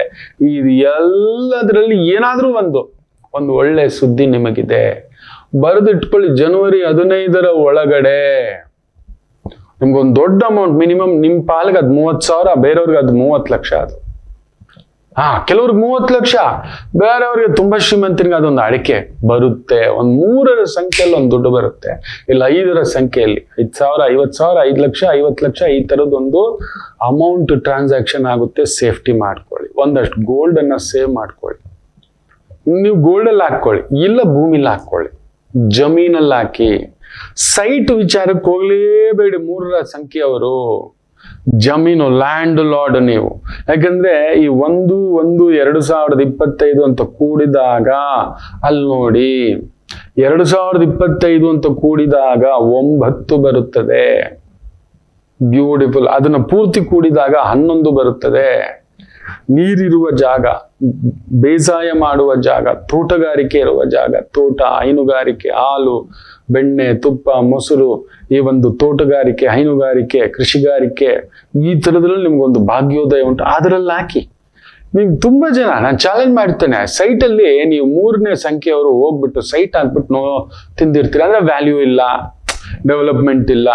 ಇದು ಎಲ್ಲದರಲ್ಲಿ ಏನಾದ್ರೂ ಒಂದು ಒಳ್ಳೆ ಸುದ್ದಿ ನಿಮಗಿದೆ. ಬರೆದಿಟ್ಕೊಳ್ಳಿ. ಜನವರಿ 15ರ ಒಳಗಡೆ ನಿಮ್ಗೊಂದು ದೊಡ್ಡ ಅಮೌಂಟ್, ಮಿನಿಮಮ್ ನಿಮ್ ಪಾಲ್ಗೆ ಅದು 30,000, ಬೇರೆಯವ್ರಿಗೆ ಅದು 30 ಲಕ್ಷ. ಅದು ಕೆಲವ್ರಿಗೆ 30 ಲಕ್ಷ, ಬೇರೆಯವ್ರಿಗೆ ತುಂಬಾ ಶ್ರೀಮಂತರಿಗೆ ಅದೊಂದು ಅಡಿಕೆ ಬರುತ್ತೆ. ಒಂದು 3ರ ಸಂಖ್ಯೆಯಲ್ಲಿ ಒಂದು ದುಡ್ಡು ಬರುತ್ತೆ, ಇಲ್ಲ 5ರ ಸಂಖ್ಯೆಯಲ್ಲಿ 5,000, 50,000, 5 ಲಕ್ಷ, 50 ಲಕ್ಷ, ಈ ತರದೊಂದು ಅಮೌಂಟ್ ಟ್ರಾನ್ಸಾಕ್ಷನ್ ಆಗುತ್ತೆ. ಸೇಫ್ಟಿ ಮಾಡ್ಕೊಳ್ಳಿ. ಒಂದಷ್ಟು ಗೋಲ್ಡ್ ಅನ್ನ ಸೇವ್ ಮಾಡ್ಕೊಳ್ಳಿ. ನೀವು ಗೋಲ್ಡಲ್ಲಿ ಹಾಕೊಳ್ಳಿ, ಇಲ್ಲ ಭೂಮಿಲಿ ಹಾಕೊಳ್ಳಿ, ಜಮೀನಲ್ಲಿ ಹಾಕಿ. ಸೈಟ್ ವಿಚಾರಕ್ಕೆ ಹೋಗ್ಲೇಬೇಡಿ 3ರ ಸಂಖ್ಯೆಯವರು. ಜಮೀನು, ಲ್ಯಾಂಡ್ ಲಾರ್ಡ್ ನೀವು. ಯಾಕಂದ್ರೆ ಈ 1/1/2025 ಅಂತ ಕೂಡಿದಾಗ ಅಲ್ಲಿ ನೋಡಿ, 2025 ಅಂತ ಕೂಡಿದಾಗ 9 ಬರುತ್ತದೆ. ಬ್ಯೂಟಿಫುಲ್. ಅದನ್ನ ಪೂರ್ತಿ ಕೂಡಿದಾಗ 11 ಬರುತ್ತದೆ. ನೀರಿರುವ ಜಾಗ, ಬೇಸಾಯ ಮಾಡುವ ಜಾಗ, ತೋಟಗಾರಿಕೆ ಇರುವ ಜಾಗ, ತೋಟ, ಹೈನುಗಾರಿಕೆ, ಹಾಲು, ಬೆಣ್ಣೆ, ತುಪ್ಪ, ಮೊಸರು, ಈ ಒಂದು ತೋಟಗಾರಿಕೆ, ಹೈನುಗಾರಿಕೆ, ಕೃಷಿಗಾರಿಕೆ, ಈ ತರದ್ರಲ್ಲಿ ನಿಮ್ಗೊಂದು ಭಾಗ್ಯೋದಯ ಉಂಟು. ಅದರಲ್ಲಿ ಹಾಕಿ. ನೀವು ತುಂಬಾ ಜನ ನಾನು ಚಾಲೆಂಜ್ ಮಾಡ್ತೇನೆ, ಸೈಟಲ್ಲಿ ನೀವು 3ನೇ ಸಂಖ್ಯೆಯವರು ಹೋಗ್ಬಿಟ್ಟು ಸೈಟ್ ಹಾಕ್ಬಿಟ್ಟು ತಿಂದಿರ್ತೀರ ಅಂದ್ರೆ ವ್ಯಾಲ್ಯೂ ಇಲ್ಲ, ಡೆವಲಪ್ಮೆಂಟ್ ಇಲ್ಲ,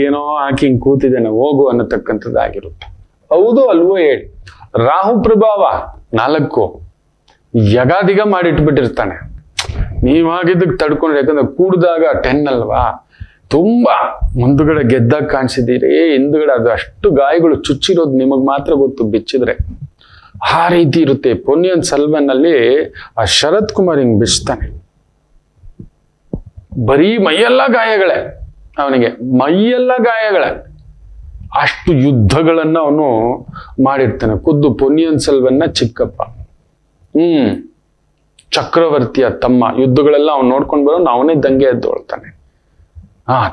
ಏನೋ ಹಾಕಿ ಹಿಂಗ್ ಕೂತಿದ್ದೇನೆ ಹೋಗು ಅನ್ನತಕ್ಕಂಥದ್ದಾಗಿರುತ್ತೆ. ಹೌದು ಅಲ್ವೋ ಹೇಳಿ. ರಾಹು ಪ್ರಭಾವ 4 ಯಗಾದಿಗ ಮಾಡಿಟ್ಬಿಟ್ಟಿರ್ತಾನೆ. ನೀವಾಗಿದ್ದಕ್ಕೆ ತಡ್ಕೊಂಡ್ರೆ, ಯಾಕಂದ್ರೆ ಕೂಡಿದಾಗ 10 ಅಲ್ವಾ, ತುಂಬಾ ಮುಂದುಗಡೆ ಗೆದ್ದಾಗ ಕಾಣಿಸಿದ್ದೀರಿ, ಹಿಂದುಗಡೆ ಅದು ಅಷ್ಟು ಗಾಯಗಳು ಚುಚ್ಚಿರೋದು ನಿಮಗ್ ಮಾತ್ರ ಗೊತ್ತು ಬಿಚ್ಚಿದ್ರೆ. ಆ ರೀತಿ ಇರುತ್ತೆ. ಪೊನ್ನಿಯಿನ್ ಸೆಲ್ವನ್ ಅಲ್ಲಿ ಆ ಶರತ್ ಕುಮಾರ್ ಹಿಂಗ್ ಬಿಚ್ತಾನೆ, ಬರೀ ಮೈಯೆಲ್ಲ ಗಾಯಗಳೇ, ಅವನಿಗೆ ಮೈಯೆಲ್ಲ ಗಾಯಗಳೇ. ಅಷ್ಟು ಯುದ್ಧಗಳನ್ನ ಅವನು ಮಾಡಿರ್ತಾನೆ. ಖುದ್ದು ಪೊನ್ನಿಯಿನ್ ಸೆಲ್ವನ್ನ ಚಿಕ್ಕಪ್ಪ, ಚಕ್ರವರ್ತಿಯ ತಮ್ಮ, ಯುದ್ಧಗಳೆಲ್ಲ ಅವ್ನು ನೋಡ್ಕೊಂಡು ಬರೋ, ಅವನೇ ದಂಗೆ ಎದ್ದೊಳ್ತಾನೆ.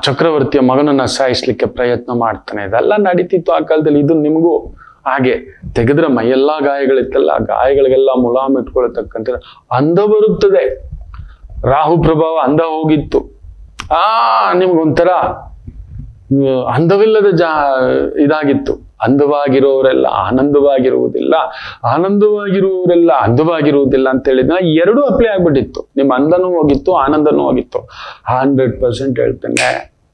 ಚಕ್ರವರ್ತಿಯ ಮಗನನ್ನ ಸಾಯಿಸ್ಲಿಕ್ಕೆ ಪ್ರಯತ್ನ ಮಾಡ್ತಾನೆ. ಇದೆಲ್ಲ ನಡೀತಿತ್ತು ಆ ಕಾಲದಲ್ಲಿ. ಇದು ನಿಮಗೂ ಹಾಗೆ ತೆಗೆದ್ರೆ ಮೈಯೆಲ್ಲ ಗಾಯಗಳಿತ್ತಲ್ಲ, ಆ ಗಾಯಗಳಿಗೆಲ್ಲ ಮುಲಾಮ್ ಇಟ್ಕೊಳ್ತಕ್ಕಂಥ ಅಂಧ ಬರುತ್ತದೆ. ರಾಹು ಪ್ರಭಾವ ಅಂಧ ಹೋಗಿತ್ತು. ನಿಮ್ಗೊಂಥರ ಅಂಧವಿಲ್ಲದ ಇದಾಗಿತ್ತು. ಅಂಧವಾಗಿರೋರೆಲ್ಲ ಆನಂದವಾಗಿರುವುದಿಲ್ಲ, ಆನಂದವಾಗಿರುವವರೆಲ್ಲ ಅಂಧವಾಗಿರುವುದಿಲ್ಲ ಅಂತ ಹೇಳಿದ 2 ಅಪ್ಲೈ ಆಗ್ಬಿಟ್ಟಿತ್ತು. ನಿಮ್ಮ ಅಂಧನೂ ಹೋಗಿತ್ತು, ಆನಂದನೂ ಹೋಗಿತ್ತು. 100% ಹೇಳ್ತೇನೆ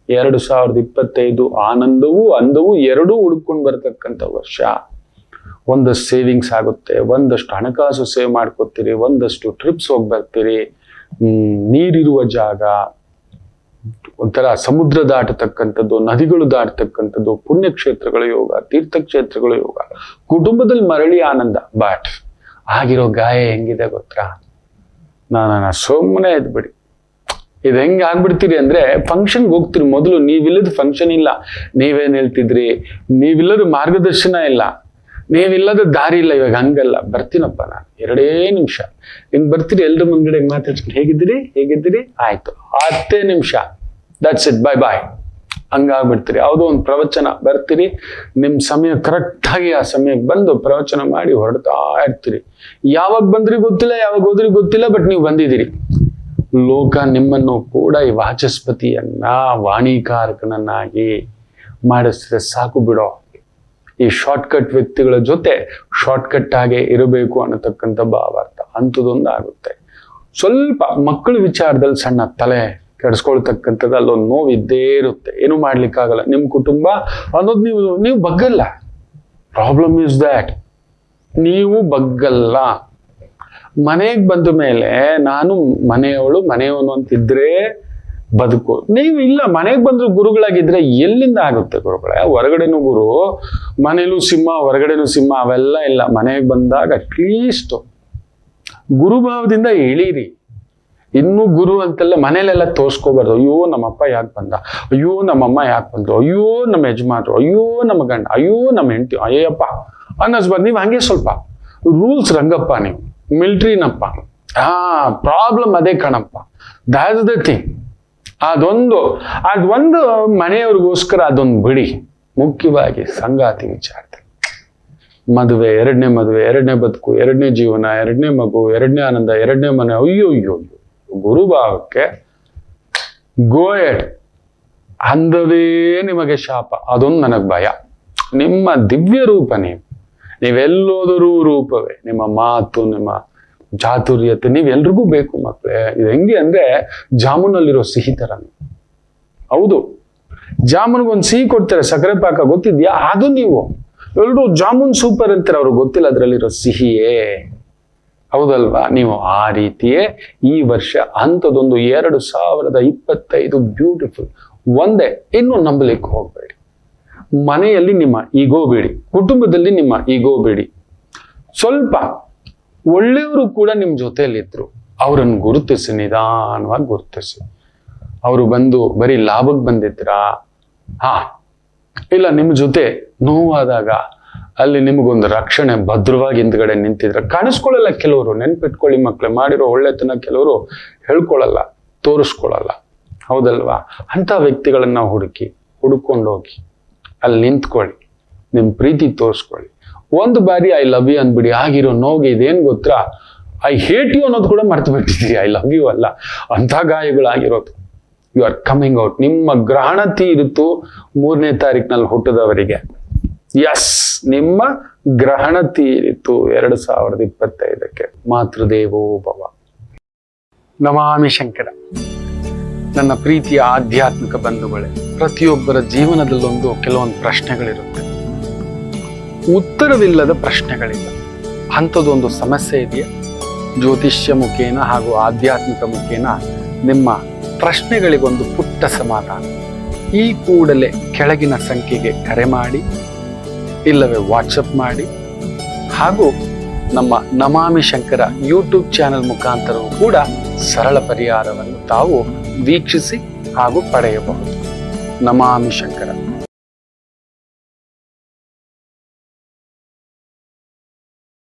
2025 ಆನಂದವೂ ಅಂಧವೂ 2 ಹುಡ್ಕೊಂಡು ಬರ್ತಕ್ಕಂಥ ವರ್ಷ. ಒಂದಷ್ಟು ಸೇವಿಂಗ್ಸ್ ಆಗುತ್ತೆ, ಒಂದಷ್ಟು ಹಣಕಾಸು ಸೇವ್ ಮಾಡ್ಕೊತೀರಿ, ಒಂದಷ್ಟು ಟ್ರಿಪ್ಸ್ ಹೋಗಿ ಬರ್ತೀರಿ, ನೀರಿರುವ ಜಾಗ, ಒಂಥರ ಸಮುದ್ರ ದಾಟತಕ್ಕಂಥದ್ದು, ನದಿಗಳು ದಾಟತಕ್ಕಂಥದ್ದು, ಪುಣ್ಯಕ್ಷೇತ್ರಗಳ ಯೋಗ, ತೀರ್ಥಕ್ಷೇತ್ರಗಳ ಯೋಗ, ಕುಟುಂಬದಲ್ಲಿ ಮರಳಿ ಆನಂದ. ಬಟ್ ಆಗಿರೋ ಗಾಯ ಹೆಂಗಿದೆ ಗೊತ್ತಾ? ನಾನು ಸುಮ್ಮನೆ ಎದ್ಬಿಡಿ. ಇದು ಹೆಂಗೆ ಆಗ್ಬಿಡ್ತೀರಿ ಅಂದ್ರೆ, ಫಂಕ್ಷನ್ಗೆ ಹೋಗ್ತೀರಿ, ಮೊದಲು ನೀವಿಲ್ಲದ ಫಂಕ್ಷನ್ ಇಲ್ಲ, ನೀವೇನ್ ಹೇಳ್ತಿದ್ರಿ, ನೀವಿಲ್ಲದ ಮಾರ್ಗದರ್ಶನ ಇಲ್ಲ, ನೀವಿಲ್ಲದ ದಾರಿ ಇಲ್ಲ. ಇವಾಗ ಹಂಗಲ್ಲ, ಬರ್ತೀನಪ್ಪ ನಾನು 2 ನಿಮಿಷ ಹಿಂಗ್ ಬರ್ತೀರಿ, ಎಲ್ರ ಮುಂದ್ಗಡೆ ಹೆಂಗ್ ಮಾತಾಡ್ಸ್ಕೊಂಡು ಹೇಗಿದ್ದೀರಿ ಆಯ್ತು, 10 ನಿಮಿಷ, ದಟ್ಸ್ ಇಟ್, ಬಾಯ್ ಬಾಯ್, ಹಂಗಾಗ್ಬಿಡ್ತೀರಿ. ಯಾವುದೋ ಒಂದು ಪ್ರವಚನ ಬರ್ತೀರಿ, ನಿಮ್ ಸಮಯ ಕರೆಕ್ಟ್ ಆಗಿ ಆ ಸಮಯಕ್ಕೆ ಬಂದು ಪ್ರವಚನ ಮಾಡಿ ಹೊರಡ್ತಾ ಇರ್ತೀರಿ. ಯಾವಾಗ ಬಂದ್ರಿ ಗೊತ್ತಿಲ್ಲ, ಯಾವಾಗ ಹೋದ್ರಿ ಗೊತ್ತಿಲ್ಲ, ಬಟ್ ನೀವು ಬಂದಿದ್ದೀರಿ. ಲೋಕ ನಿಮ್ಮನ್ನು ಕೂಡ ಈ ವಾಚಸ್ಪತಿಯನ್ನ ವಾಣಿಕಾರಕನನ್ನಾಗಿ ಮಾಡಿಸಿದ್ರೆ ಸಾಕು ಬಿಡೋ. ಈ ಶಾರ್ಟ್ಕಟ್ ವ್ಯಕ್ತಿಗಳ ಜೊತೆ ಶಾರ್ಟ್ಕಟ್ ಆಗಿ ಇರಬೇಕು ಅನ್ನತಕ್ಕಂಥ ಭಾವಾರ್ಥ ಅಂಥದ್ದೊಂದು ಆಗುತ್ತೆ. ಸ್ವಲ್ಪ ಮಕ್ಕಳ ವಿಚಾರದಲ್ಲಿ ಸಣ್ಣ ತಲೆ ಕೆಡಿಸ್ಕೊಳ್ತಕ್ಕಂಥದ್ದು ಅಲ್ಲೊಂದು ನೋವು ಇದ್ದೇ ಇರುತ್ತೆ, ಏನು ಮಾಡ್ಲಿಕ್ಕಾಗಲ್ಲ. ನಿಮ್ಮ ಕುಟುಂಬ ಅನ್ನೋದು ನೀವು ಬಗ್ಗಲ್ಲ. ಪ್ರಾಬ್ಲಮ್ ಇಸ್ ದ್ಯಾಟ್ ನೀವು ಬಗ್ಗಲ್ಲ. ಮನೆಗೆ ಬಂದ ಮೇಲೆ ನಾನು ಮನೆಯವನು ಅಂತಿದ್ರೆ ಬದುಕು. ನೀವು ಇಲ್ಲ, ಮನೆಗೆ ಬಂದ್ರು ಗುರುಗಳಾಗಿದ್ರೆ ಎಲ್ಲಿಂದ ಆಗುತ್ತೆ ಗುರುಗಳೇ? ಹೊರಗಡೆನೂ ಗುರು, ಮನೇಲೂ ಸಿಂಹ, ಹೊರಗಡೆನೂ ಸಿಂಹ, ಅವೆಲ್ಲ ಇಲ್ಲ. ಮನೆಗೆ ಬಂದಾಗ ಅಟ್ಲೀಸ್ಟ್ ಗುರುಭಾವದಿಂದ ಎಳೀರಿ. ಇನ್ನೂ ಗುರು ಅಂತೆಲ್ಲ ಮನೇಲೆಲ್ಲ ತೋರ್ಸ್ಕೋಬಾರ್ದು. ಅಯ್ಯೋ ನಮ್ಮಪ್ಪ ಯಾಕೆ ಬಂದ, ಅಯ್ಯೋ ನಮ್ಮಮ್ಮ ಯಾಕೆ ಬಂದ್ರು, ಅಯ್ಯೋ ನಮ್ಮ ಯಜಮಾನ್ರು, ಅಯ್ಯೋ ನಮ್ಮ ಗಂಡ, ಅಯ್ಯೋ ನಮ್ಮ ಹೆಂಡತಿ, ಅಯ್ಯಪ್ಪ ಅನ್ನಿಸ್ಬಾರ್ದು. ನೀವು ಹಂಗೆ ಸ್ವಲ್ಪ ರೂಲ್ಸ್ ರಂಗಪ್ಪ, ನೀವು ಮಿಲ್ಟ್ರಿನಪ್ಪ. ಪ್ರಾಬ್ಲಮ್ ಅದೇ ಕಣಪ್ಪ, ದ್ಯಾಟ್ಸ್ ದ ಥಿಂಗ್. ಅದೊಂದು ಮನೆಯವ್ರಿಗೋಸ್ಕರ ಅದೊಂದು ಬಿಡಿ. ಮುಖ್ಯವಾಗಿ ಸಂಗಾತಿ ವಿಚಾರದಲ್ಲಿ ಮದುವೆ, ಎರಡನೇ ಮದುವೆ, ಎರಡನೇ ಬದುಕು, ಎರಡನೇ ಜೀವನ, ಎರಡನೇ ಮಗು, ಎರಡನೇ ಆನಂದ, ಎರಡನೇ ಮನೆ, ಅಯ್ಯೋ ಗುರುಭಾವಕ್ಕೆ ಗೋಯಡ್ ಅಂದವೇ ನಿಮಗೆ ಶಾಪ. ಅದೊಂದು ನನಗೆ ಭಯ. ನಿಮ್ಮ ದಿವ್ಯ ರೂಪ ನೀವೆಲ್ಲೋದರೂ ರೂಪವೇ. ನಿಮ್ಮ ಮಾತು, ನಿಮ್ಮ ಚಾತುರ್ಯತೆ ನೀವೆಲ್ರಿಗೂ ಬೇಕು ಮಕ್ಕಳೇ. ಇದು ಹೆಂಗೆ ಅಂದ್ರೆ ಜಾಮೂನಲ್ಲಿರೋ ಸಿಹಿ ತರ. ಹೌದು, ಜಾಮೂನ್ಗೊಂದು ಸಿಹಿ ಕೊಡ್ತಾರೆ, ಸಕ್ಕರೆ ಪಾಕ, ಗೊತ್ತಿದ್ಯಾ? ಅದು ನೀವು ಎಲ್ರು ಜಾಮೂನ್ ಸೂಪರ್ ಅಂತಾರೆ, ಅವ್ರಿಗೆ ಗೊತ್ತಿಲ್ಲ ಅದರಲ್ಲಿರೋ ಸಿಹಿಯೇ. ಹೌದಲ್ವಾ? ನೀವು ಆ ರೀತಿಯೇ ಈ ವರ್ಷ ಅಂಥದ್ದೊಂದು 2025 ಬ್ಯೂಟಿಫುಲ್. ಒಂದೇ, ಇನ್ನು ನಂಬಲಿಕ್ಕೆ ಹೋಗ್ಬೇಡಿ. ಮನೆಯಲ್ಲಿ ನಿಮ್ಮ ಈಗೋ ಬೇಡಿ, ಕುಟುಂಬದಲ್ಲಿ ನಿಮ್ಮ ಈಗೋ ಬೇಡಿ. ಸ್ವಲ್ಪ ಒಳ್ಳೆಯವರು ಕೂಡ ನಿಮ್ಮ ಜೊತೆಯಲ್ಲಿದ್ರು ಅವರನ್ನು ಗುರುತಿಸಿ, ನಿಧಾನವಾಗಿ ಗುರುತಿಸಿ. ಅವರು ಬಂದು ಬರೀ ಲಾಭಕ್ಕೆ ಬಂದಿದ್ರಾ? ಇಲ್ಲ, ನಿಮ್ಮ ಜೊತೆ ನೋವಾದಾಗ ಅಲ್ಲಿ ನಿಮಗೊಂದು ರಕ್ಷಣೆ ಭದ್ರವಾಗಿ ಹಿಂದ್ಗಡೆ ನಿಂತಿದ್ರೆ ಕಾಣಿಸ್ಕೊಳ್ಳಲ್ಲ. ಕೆಲವರು ನೆನ್ಪಿಟ್ಕೊಳ್ಳಿ ಮಕ್ಕಳೇ, ಮಾಡಿರೋ ಒಳ್ಳೆತನ ಕೆಲವರು ಹೇಳ್ಕೊಳ್ಳಲ್ಲ, ತೋರಿಸ್ಕೊಳ್ಳಲ್ಲ. ಹೌದಲ್ವಾ? ಅಂಥ ವ್ಯಕ್ತಿಗಳನ್ನ ಹುಡುಕೊಂಡೋಗಿ ಅಲ್ಲಿ ನಿಂತ್ಕೊಳ್ಳಿ, ನಿಮ್ಮ ಪ್ರೀತಿ ತೋರಿಸ್ಕೊಳ್ಳಿ. ಒಂದು ಬಾರಿ ಐ ಲವ್ ಯು ಅಂದ್ಬಿಡಿ. ಆಗಿರೋ ನೋವಿಗೆ ಇದೇನು ಗೊತ್ತಾ, ಐ ಹೇಟ್ ಯು ಅನ್ನೋದು ಕೂಡ ಮರ್ತು ಬಿಟ್ಟಿದ್ದೀರಿ. ಐ ಲವ್ ಯು ಅಲ್ಲ, ಅಂಥ ಗಾಯಗಳಾಗಿರೋದು. You are coming out. ನಿಮ್ಮ ಗ್ರಹಣತಿ ಇರುತ್ತು 3ನೇ ತಾರೀಕಿನಲ್ಲಿ ಹುಟ್ಟಿದವರಿಗೆ. ಎಸ್, ನಿಮ್ಮ ಗ್ರಹಣತಿ ಇತ್ತು 2025ಕ್ಕೆ. ಮಾತೃದೇವೋ ಭವ. ನಮಾಮಿ ಶಂಕರ. ನನ್ನ ಪ್ರೀತಿಯ ಆಧ್ಯಾತ್ಮಿಕ ಬಂಧುಗಳೇ, ಪ್ರತಿಯೊಬ್ಬರ ಜೀವನದಲ್ಲೊಂದು ಕೆಲವೊಂದು ಪ್ರಶ್ನೆಗಳಿರುತ್ತೆ, ಉತ್ತರವಿಲ್ಲದ ಪ್ರಶ್ನೆಗಳಿಲ್ಲ. ಅಂಥದ್ದೊಂದು ಸಮಸ್ಯೆ ಇದೆಯಾ? ಜ್ಯೋತಿಷ್ಯ ಮುಖೇನ ಹಾಗೂ ಆಧ್ಯಾತ್ಮಿಕ ಮುಖೇನ ನಿಮ್ಮ ಪ್ರಶ್ನೆಗಳಿಗೊಂದು ಪುಟ್ಟ ಸಮಾಧಾನ. ಈ ಕೂಡಲೇ ಕೆಳಗಿನ ಸಂಖ್ಯೆಗೆ ಕರೆ ಮಾಡಿ, ಇಲ್ಲವೇ ವಾಟ್ಸಪ್ ಮಾಡಿ, ಹಾಗೂ ನಮ್ಮ ನಮಾಮಿ ಶಂಕರ ಯೂಟ್ಯೂಬ್ ಚಾನೆಲ್ ಮುಖಾಂತರವೂ ಕೂಡ ಸರಳ ಪರಿಹಾರವನ್ನು ತಾವು ವೀಕ್ಷಿಸಿ ಹಾಗೂ ಪಡೆಯಬಹುದು. ನಮಾಮಿ ಶಂಕರ.